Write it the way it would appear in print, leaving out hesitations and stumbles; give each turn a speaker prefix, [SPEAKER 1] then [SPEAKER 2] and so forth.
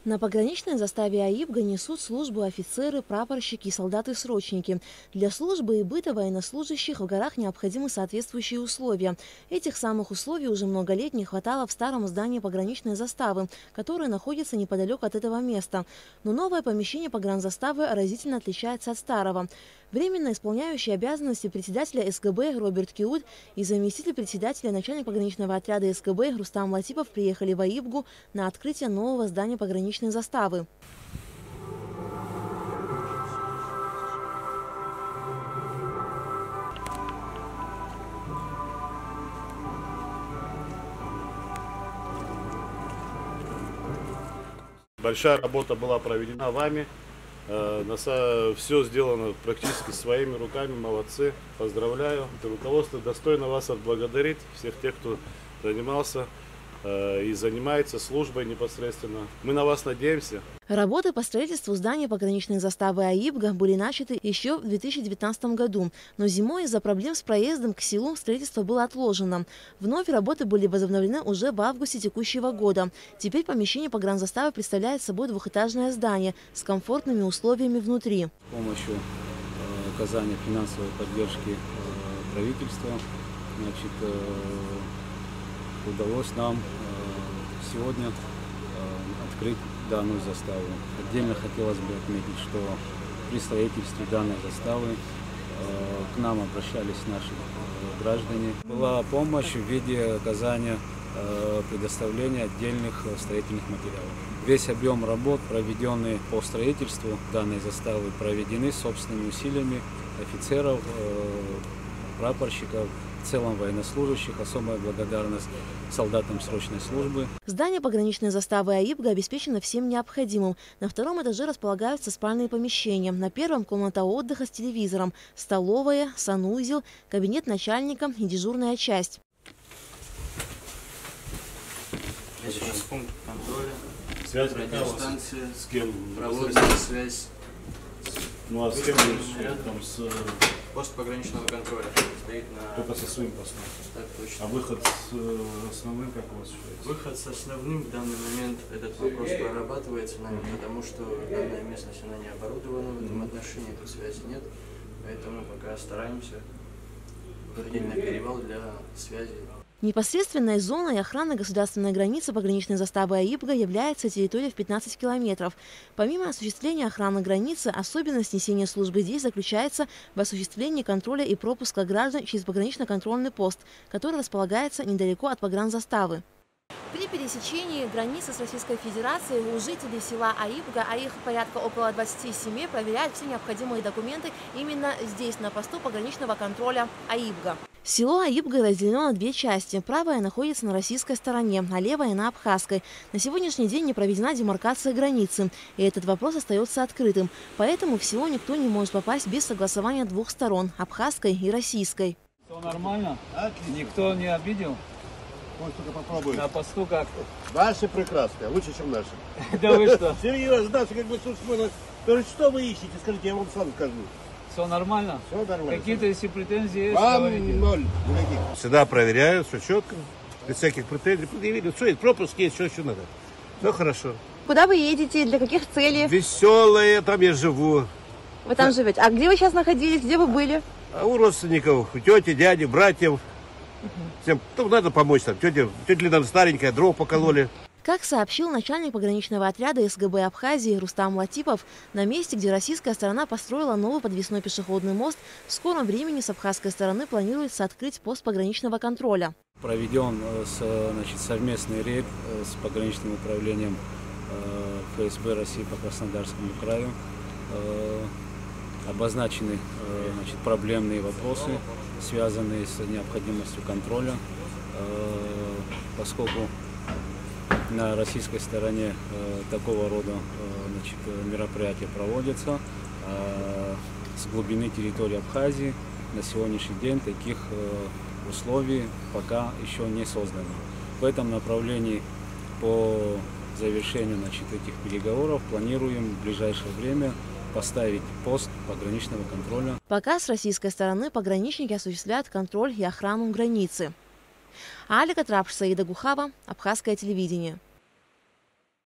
[SPEAKER 1] На пограничной заставе АИБГа несут службу офицеры, прапорщики и солдаты-срочники. Для службы и быта военнослужащих в горах необходимы соответствующие условия. Этих самых условий уже много лет не хватало в старом здании пограничной заставы, которое находится неподалеку от этого места. Но новое помещение погранзаставы разительно отличается от старого. Временно исполняющий обязанности председателя СГБ Роберт Киут и заместитель председателя начальника пограничного отряда СГБ Рустам Латипов приехали в АИБГу на открытие нового здания пограничной заставы.
[SPEAKER 2] Большая работа была проведена вами. Все сделано практически своими руками. Молодцы. Поздравляю. Руководство достойно вас отблагодарить. Всех тех, кто занимался и занимается службой непосредственно. Мы на вас надеемся.
[SPEAKER 1] Работы по строительству здания пограничной заставы АИБГа были начаты еще в 2019 году, но зимой из-за проблем с проездом к селу строительство было отложено. Вновь работы были возобновлены уже в августе текущего года. Теперь помещение погранзаставы представляет собой двухэтажное здание с комфортными условиями внутри.
[SPEAKER 3] С помощью оказания финансовой поддержки правительства удалось нам сегодня открыть данную заставу. Отдельно хотелось бы отметить, что при строительстве данной заставы к нам обращались наши граждане. Была помощь в виде оказания предоставления отдельных строительных материалов. Весь объем работ, проведенный по строительству данной заставы, проведены собственными усилиями офицеров, прапорщиков, в целом военнослужащих. Особая благодарность солдатам срочной службы.
[SPEAKER 1] Здание пограничной заставы АИБГа обеспечено всем необходимым. На втором этаже располагаются спальные помещения. На первом – комната отдыха с телевизором, столовая, санузел, кабинет начальника и дежурная часть.
[SPEAKER 4] Сейчас пункт контроля.
[SPEAKER 2] Связь
[SPEAKER 4] радиостанция.
[SPEAKER 2] С кем?
[SPEAKER 4] Проводится связь.
[SPEAKER 2] Ну а с кем рядом с...
[SPEAKER 4] Пост пограничного контроля стоит на...
[SPEAKER 2] Только со своим постом.
[SPEAKER 4] Так точно.
[SPEAKER 2] А выход с основным как у вас считается?
[SPEAKER 4] Выход с основным в данный момент этот вопрос прорабатывается нами, потому что данная местность она не оборудована в этом отношении, тут связи нет. Поэтому пока стараемся выходить на перевал для связи.
[SPEAKER 1] Непосредственной зоной охраны государственной границы пограничной заставы АИБГа является территория в 15 километров. Помимо осуществления охраны границы, особенность несения службы здесь заключается в осуществлении контроля и пропуска граждан через погранично-контрольный пост, который располагается недалеко от погранзаставы. При пересечении границы с Российской Федерацией у жителей села АИБГа, а их порядка около 27, проверяют все необходимые документы именно здесь, на посту пограничного контроля АИБГа. Село АИБГа разделено на две части. Правая находится на российской стороне, а левая на абхазской. На сегодняшний день не проведена демаркация границы, и этот вопрос остается открытым. Поэтому в село никто не может попасть без согласования двух сторон – абхазской и российской.
[SPEAKER 5] Все нормально? Никто не обидел?
[SPEAKER 6] Пусть только попробует.
[SPEAKER 5] На посту как?
[SPEAKER 6] Ваши прекрасные, лучше, чем наши.
[SPEAKER 5] Да вы что?
[SPEAKER 6] Серьезно, наши как бы слушают. Что вы ищете? Скажите, я вам сам скажу.
[SPEAKER 5] Все нормально?
[SPEAKER 6] Все нормально.
[SPEAKER 5] Какие-то, если претензии есть,
[SPEAKER 6] вам
[SPEAKER 5] говорите.
[SPEAKER 6] Ноль. Никаких. Всегда проверяют, все четко. Без всяких претензий. Предъявили. Что есть, пропуск есть, что еще надо. Все хорошо.
[SPEAKER 1] Куда вы едете? Для каких целей?
[SPEAKER 6] Веселые, там я живу.
[SPEAKER 1] Вы там живете. А где вы сейчас находились? Где вы были?
[SPEAKER 6] А у родственников, у тети, дяди, братьев. Всем надо помочь там. Тетя Лена старенькая, дров покололи.
[SPEAKER 1] Как сообщил начальник пограничного отряда СГБ Абхазии Рустам Латипов, на месте, где российская сторона построила новый подвесной пешеходный мост, в скором времени с абхазской стороны планируется открыть пост пограничного контроля.
[SPEAKER 3] Проведен совместный рейд с пограничным управлением ФСБ России по Краснодарскому краю. Обозначены проблемные вопросы, связанные с необходимостью контроля, поскольку на российской стороне такого рода мероприятия проводятся. С глубины территории Абхазии на сегодняшний день таких условий пока еще не создано. В этом направлении по завершению этих переговоров планируем в ближайшее время поставить пост пограничного контроля.
[SPEAKER 1] Пока с российской стороны пограничники осуществляют контроль и охрану границы. Алика Трапш, Саида Гухава, Абхазское телевидение.